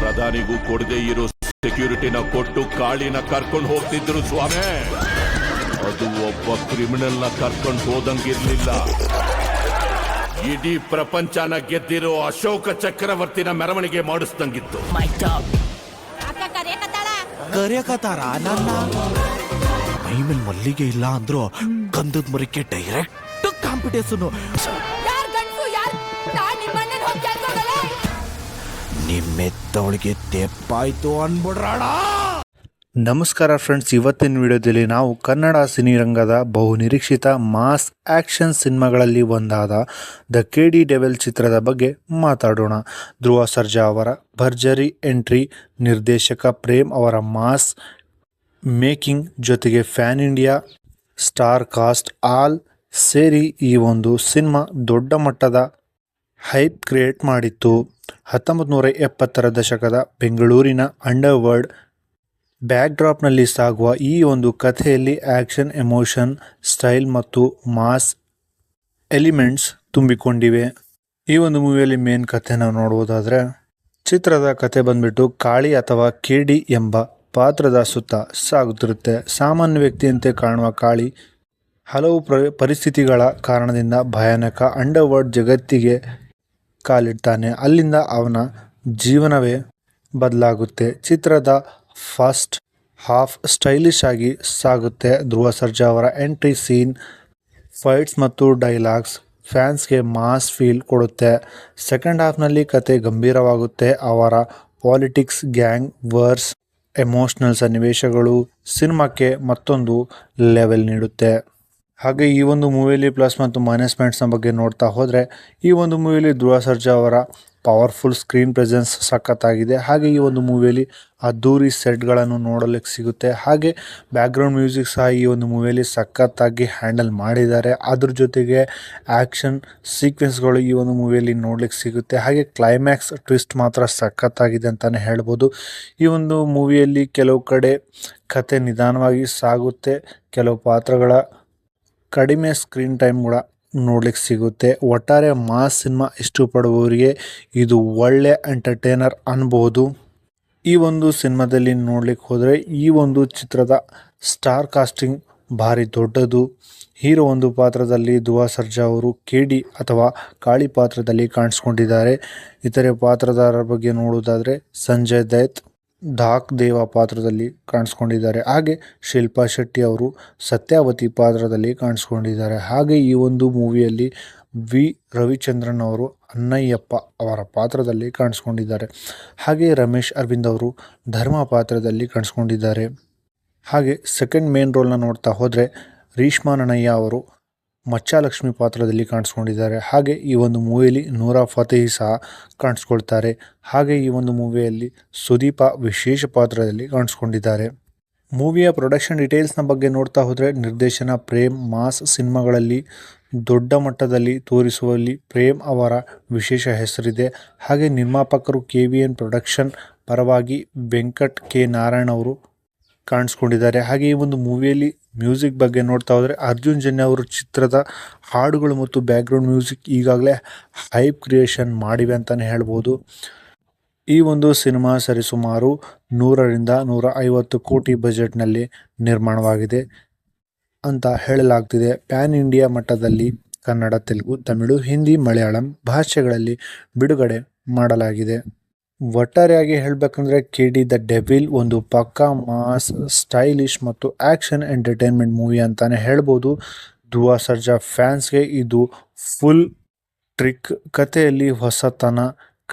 ಪ್ರಧಾನಿಗೂ ಕೊಡದೆ ಇರೋ ಸೆಕ್ಯೂರಿಟಿನ ಕೊಟ್ಟು ಕಾಳಿನ ಕರ್ಕೊಂಡು ಹೋಗ್ತಿದ್ರು ಸ್ವಾಮಿ. ಅದು ಒಬ್ಬ ಕ್ರಿಮಿನಲ್ನ ಕರ್ಕೊಂಡು ಹೋದಂಗಿರ್ಲಿಲ್ಲ. ಇಡೀ ಪ್ರಪಂಚನ ಗೆದ್ದಿರೋ ಅಶೋಕ ಚಕ್ರವರ್ತಿನ ಮೆರವಣಿಗೆ ಮಾಡಿಸ್ದಂಗಿತ್ತು. ಕರೆಯಕತ್ತಾರ ನನ್ನ ಮೈಮೇಲ್ ಮಲ್ಲಿಗೆ ಇಲ್ಲ ಅಂದ್ರು ಗಂಧದ ಮರಕ್ಕೆ ಡೈರೆಕ್ಟ್ ಕಾಂಪಿಟೇಷನ್. ನಿಮ್ಮೆತ್ತವಳಿಗೆ ತೆಪ್ಪಾಯ್ತು ಅನ್ಬಿಡ್ರಾಡ. ನಮಸ್ಕಾರ ಫ್ರೆಂಡ್ಸ್, ಇವತ್ತಿನ ವಿಡಿಯೋದಲ್ಲಿ ನಾವು ಕನ್ನಡ ಸಿನಿರಂಗದ ಬಹುನಿರೀಕ್ಷಿತ ಮಾಸ್ ಆ್ಯಕ್ಷನ್ ಸಿನಿಮಾಗಳಲ್ಲಿ ಒಂದಾದ ದ KD ಡೆವಿಲ್ ಚಿತ್ರದ ಬಗ್ಗೆ ಮಾತಾಡೋಣ. ಧ್ರುವ ಸರ್ಜಾ ಅವರ ಭರ್ಜರಿ ಎಂಟ್ರಿ, ನಿರ್ದೇಶಕ ಪ್ರೇಮ್ ಅವರ ಮಾಸ್ ಮೇಕಿಂಗ್ ಜೊತೆಗೆ fan India star cast all ಸೇರಿ ಈ ಒಂದು ಸಿನಿಮಾ ದೊಡ್ಡ ಮಟ್ಟದ ಹೈಪ್ ಕ್ರಿಯೇಟ್ ಮಾಡಿತ್ತು. 1970ರ ದಶಕದ ಬೆಂಗಳೂರಿನ ಅಂಡರ್ವರ್ಲ್ಡ್ ಬ್ಯಾಕ್ಡ್ರಾಪ್ನಲ್ಲಿ ಸಾಗುವ ಈ ಒಂದು ಕಥೆಯಲ್ಲಿ ಆ್ಯಕ್ಷನ್, ಎಮೋಷನ್, ಸ್ಟೈಲ್ ಮತ್ತು ಮಾಸ್ ಎಲಿಮೆಂಟ್ಸ್ ತುಂಬಿಕೊಂಡಿವೆ. ಈ ಒಂದು ಮೂವಿಯಲ್ಲಿ ಮೇನ್ ಕಥೆನ ನೋಡುವುದಾದರೆ, ಚಿತ್ರದ ಕಥೆ ಬಂದ್ಬಿಟ್ಟು ಕಾಳಿ ಅಥವಾ KD ಎಂಬ ಪಾತ್ರದ ಸುತ್ತ ಸಾಗುತ್ತಿರುತ್ತೆ. ಸಾಮಾನ್ಯ ವ್ಯಕ್ತಿಯಂತೆ ಕಾಣುವ ಕಾಳಿ ಹಲವು ಪರಿಸ್ಥಿತಿಗಳ ಕಾರಣದಿಂದ ಭಯಾನಕ ಅಂಡರ್ವರ್ಲ್ಡ್ ಜಗತ್ತಿಗೆ ಕಾಲಿಡ್ತಾನೆ. ಅಲ್ಲಿಂದ ಅವನ ಜೀವನವೇ ಬದಲಾಗುತ್ತೆ. ಚಿತ್ರದ ಫಸ್ಟ್ ಹಾಫ್ ಸ್ಟೈಲಿಶ್ ಆಗಿ ಸಾಗುತ್ತೆ. ಧ್ರುವ ಸರ್ಜಾ ಅವರ ಎಂಟ್ರಿ ಸೀನ್, ಫೈಟ್ಸ್ ಮತ್ತು ಡೈಲಾಗ್ಸ್ ಫ್ಯಾನ್ಸ್ಗೆ ಮಾಸ್ ಫೀಲ್ ಕೊಡುತ್ತೆ. ಸೆಕೆಂಡ್ ಹಾಫ್ನಲ್ಲಿ ಕತೆ ಗಂಭೀರವಾಗುತ್ತೆ. ಅವರ ಪಾಲಿಟಿಕ್ಸ್, ಗ್ಯಾಂಗ್ ವರ್ಸ್, ಎಮೋಷ್ನಲ್ ಸನ್ನಿವೇಶಗಳು ಸಿನಿಮಾಕ್ಕೆ ಮತ್ತೊಂದು ಲೆವೆಲ್ ನೀಡುತ್ತೆ. ಹಾಗೆ ಈ ಒಂದು ಮೂವಿಯಲ್ಲಿ ಪ್ಲಸ್ ಮತ್ತು ಮೈನಸ್ ಪಾಯಿಂಟ್ಸ್ನ ಬಗ್ಗೆ ನೋಡ್ತಾ ಹೋದರೆ, ಈ ಒಂದು ಮೂವಿಯಲ್ಲಿ ಧ್ರುವ ಸರ್ಜಾ ಅವರ ಪವರ್ಫುಲ್ ಸ್ಕ್ರೀನ್ ಪ್ರೆಸೆನ್ಸ್ ಸಖತ್ತಾಗಿದೆ. ಹಾಗೆ ಈ ಒಂದು ಮೂವಿಯಲ್ಲಿ ಅದ್ದೂರಿ ಸೆಟ್ಗಳನ್ನು ನೋಡಲಿಕ್ಕೆ ಸಿಗುತ್ತೆ. ಹಾಗೆ ಬ್ಯಾಕ್ಗ್ರೌಂಡ್ ಮ್ಯೂಸಿಕ್ ಸಹ ಈ ಒಂದು ಮೂವಿಯಲ್ಲಿ ಸಖತ್ತಾಗಿ ಹ್ಯಾಂಡಲ್ ಮಾಡಿದ್ದಾರೆ. ಅದ್ರ ಜೊತೆಗೆ ಆ್ಯಕ್ಷನ್ ಸೀಕ್ವೆನ್ಸ್ಗಳು ಈ ಒಂದು ಮೂವಿಯಲ್ಲಿ ನೋಡಲಿಕ್ಕೆ ಸಿಗುತ್ತೆ. ಹಾಗೆ ಕ್ಲೈಮ್ಯಾಕ್ಸ್ ಟ್ವಿಸ್ಟ್ ಮಾತ್ರ ಸಖತ್ತಾಗಿದೆ ಅಂತಲೇ ಹೇಳ್ಬೋದು. ಈ ಒಂದು ಮೂವಿಯಲ್ಲಿ ಕೆಲವು ಕಡೆ ಕತೆ ನಿಧಾನವಾಗಿ ಸಾಗುತ್ತೆ. ಕೆಲವು ಪಾತ್ರಗಳ ಕಡಿಮೆ ಸ್ಕ್ರೀನ್ ಟೈಮ್ ಕೂಡ ನೋಡ್ಲಿಕ್ಕೆ ಸಿಗುತ್ತೆ. ಒಟ್ಟಾರೆ ಮಾಸ್ ಸಿನಿಮಾ ಇಷ್ಟಪಡುವವರಿಗೆ ಇದು ಒಳ್ಳೆ ಎಂಟರ್ಟೈನರ್ ಅನ್ಬೋದು. ಈ ಒಂದು ಸಿನಿಮಾದಲ್ಲಿ ನೋಡ್ಲಿಕ್ಕೆ ಹೋದರೆ ಈ ಒಂದು ಚಿತ್ರದ ಸ್ಟಾರ್ ಕಾಸ್ಟಿಂಗ್ ಭಾರಿ ದೊಡ್ಡದು. ಹೀರೋ ಒಂದು ಪಾತ್ರದಲ್ಲಿ ಧ್ರುವ ಸರ್ಜಾ ಅವರು KD ಅಥವಾ ಕಾಳಿ ಪಾತ್ರದಲ್ಲಿ ಕಾಣಿಸ್ಕೊಂಡಿದ್ದಾರೆ. ಇತರೆ ಪಾತ್ರಧಾರರ ಬಗ್ಗೆ ನೋಡುವುದಾದರೆ ಸಂಜಯ್ ದತ್ ಧಾಕ್ ದೇವ ಪಾತ್ರದಲ್ಲಿ ಕಾಣಿಸ್ಕೊಂಡಿದ್ದಾರೆ. ಹಾಗೆ ಶಿಲ್ಪಾ ಶೆಟ್ಟಿ ಅವರು ಸತ್ಯಾವತಿ ಪಾತ್ರದಲ್ಲಿ ಕಾಣಿಸ್ಕೊಂಡಿದ್ದಾರೆ. ಹಾಗೆ ಈ ಒಂದು ಮೂವಿಯಲ್ಲಿ ವಿ ರವಿಚಂದ್ರನ್ ಅವರು ಅಣ್ಣಯ್ಯಪ್ಪ ಅವರ ಪಾತ್ರದಲ್ಲಿ ಕಾಣಿಸ್ಕೊಂಡಿದ್ದಾರೆ. ಹಾಗೆ ರಮೇಶ್ ಅರವಿಂದ್ ಅವರು ಧರ್ಮ ಪಾತ್ರದಲ್ಲಿ ಕಾಣಿಸ್ಕೊಂಡಿದ್ದಾರೆ. ಹಾಗೆ ಸೆಕೆಂಡ್ ಮೇನ್ ರೋಲ್ನ ನೋಡ್ತಾ ಹೋದರೆ ರೀಶ್ಮಾ ನಣಯ್ಯ ಅವರು ಮಚ್ಚಾಲಕ್ಷ್ಮಿ ಪಾತ್ರದಲ್ಲಿ ಕಾಣಿಸ್ಕೊಂಡಿದ್ದಾರೆ. ಹಾಗೆ ಈ ಒಂದು ಮೂವಿಯಲ್ಲಿ ನೂರಾ ಫತೇಹಿ ಸಹ ಕಾಣಿಸ್ಕೊಳ್ತಾರೆ. ಹಾಗೆ ಈ ಒಂದು ಮೂವಿಯಲ್ಲಿ ಸುದೀಪ ವಿಶೇಷ ಪಾತ್ರದಲ್ಲಿ ಕಾಣಿಸ್ಕೊಂಡಿದ್ದಾರೆ. ಮೂವಿಯ ಪ್ರೊಡಕ್ಷನ್ ಡೀಟೇಲ್ಸ್ನ ಬಗ್ಗೆ ನೋಡ್ತಾ ಹೋದರೆ, ನಿರ್ದೇಶನ ಪ್ರೇಮ್. ಮಾಸ್ ಸಿನಿಮಾಗಳಲ್ಲಿ ದೊಡ್ಡ ಮಟ್ಟದಲ್ಲಿ ತೋರಿಸುವಲ್ಲಿ ಪ್ರೇಮ್ ಅವರ ವಿಶೇಷ ಹೆಸರಿದೆ. ಹಾಗೆ ನಿರ್ಮಾಪಕರು KVN ಪ್ರೊಡಕ್ಷನ್ ಪರವಾಗಿ ವೆಂಕಟ್ K ನಾರಾಯಣ್ ಅವರು ಕಾಣಿಸ್ಕೊಂಡಿದ್ದಾರೆ. ಹಾಗೆ ಈ ಒಂದು ಮೂವಿಯಲ್ಲಿ ಮ್ಯೂಸಿಕ್ ಬಗ್ಗೆ ನೋಡ್ತಾ ಹೋದರೆ, ಅರ್ಜುನ್ ಜನ್ಯ ಅವರು ಚಿತ್ರದ ಹಾಡುಗಳು ಮತ್ತು ಬ್ಯಾಕ್ಗ್ರೌಂಡ್ ಮ್ಯೂಸಿಕ್ ಈಗಾಗಲೇ ಹೈಪ್ ಕ್ರಿಯೇಷನ್ ಮಾಡಿವೆ ಅಂತಲೇ ಹೇಳ್ಬೋದು. ಈ ಒಂದು ಸಿನಿಮಾ ಸರಿಸುಮಾರು 100ರಿಂದ 150 ಕೋಟಿ ಬಜೆಟ್ನಲ್ಲಿ ನಿರ್ಮಾಣವಾಗಿದೆ ಅಂತ ಹೇಳಲಾಗ್ತಿದೆ. ಪ್ಯಾನ್ ಇಂಡಿಯಾ ಮಟ್ಟದಲ್ಲಿ ಕನ್ನಡ, ತೆಲುಗು, ತಮಿಳು, ಹಿಂದಿ, ಮಲಯಾಳಂ ಭಾಷೆಗಳಲ್ಲಿ ಬಿಡುಗಡೆ ಮಾಡಲಾಗಿದೆ. ಒಟ್ಟಾರೆಯಾಗಿ ಹೇಳಬೇಕಂದ್ರೆ KD ದ ಡೆವಿಲ್ ಒಂದು ಪಕ್ಕಾ ಮಾಸ್, ಸ್ಟೈಲಿಶ್ ಮತ್ತು ಆ್ಯಕ್ಷನ್ ಎಂಟರ್ಟೈನ್ಮೆಂಟ್ ಮೂವಿ ಅಂತಲೇ ಹೇಳ್ಬೋದು. ಧ್ರುವ ಸರ್ಜಾ ಫ್ಯಾನ್ಸ್ಗೆ ಇದು ಫುಲ್ ಟ್ರಿಕ್. ಕಥೆಯಲ್ಲಿ ಹೊಸತನ,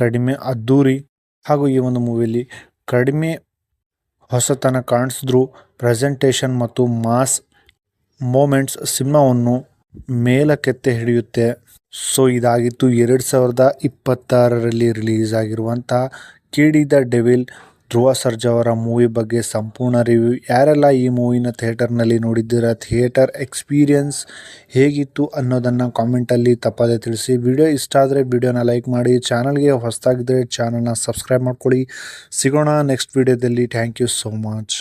ಕಡಿಮೆ ಅದ್ದೂರಿ ಹಾಗೂ ಈ ಒಂದು ಮೂವಿಯಲ್ಲಿ ಕಡಿಮೆ ಹೊಸತನ ಕಾಣಿಸಿದ್ರು ಪ್ರೆಸೆಂಟೇಷನ್ ಮತ್ತು ಮಾಸ್ ಮೂಮೆಂಟ್ಸ್ ಸಿನಿಮಾವನ್ನು ಮೇಲಕ್ಕೆತ್ತೆ ಹಿಡಿಯುತ್ತೆ. ಸೊ ಇದಾಗಿತ್ತು 2026ರಲ್ಲಿ ರಿಲೀಸ್ ಆಗಿರುವಂಥ KD the devil Dhruva Sarja ಅವರ ಮೂವಿ ಬಗ್ಗೆ ಸಂಪೂರ್ಣ ರಿವ್ಯೂ. ಯಾರೆಲ್ಲ ಈ ಮೂವಿನ ಥಿಯೇಟರ್ನಲ್ಲಿ ನೋಡಿದ್ದೀರಾ, ಥಿಯೇಟರ್ ಎಕ್ಸ್ಪೀರಿಯನ್ಸ್ ಹೇಗಿತ್ತು ಅನ್ನೋದನ್ನು ಕಾಮೆಂಟಲ್ಲಿ ತಪ್ಪದೆ ತಿಳಿಸಿ. ವಿಡಿಯೋ ಇಷ್ಟ ಆದರೆ ವಿಡಿಯೋನ ಲೈಕ್ ಮಾಡಿ. ಚಾನಲ್ಗೆ ಹೊಸದಾಗಿದ್ದರೆ ಚಾನಲ್ನ ಸಬ್ಸ್ಕ್ರೈಬ್ ಮಾಡ್ಕೊಳ್ಳಿ. ಸಿಗೋಣ ನೆಕ್ಸ್ಟ್ ವಿಡಿಯೋದಲ್ಲಿ. Thank you so much.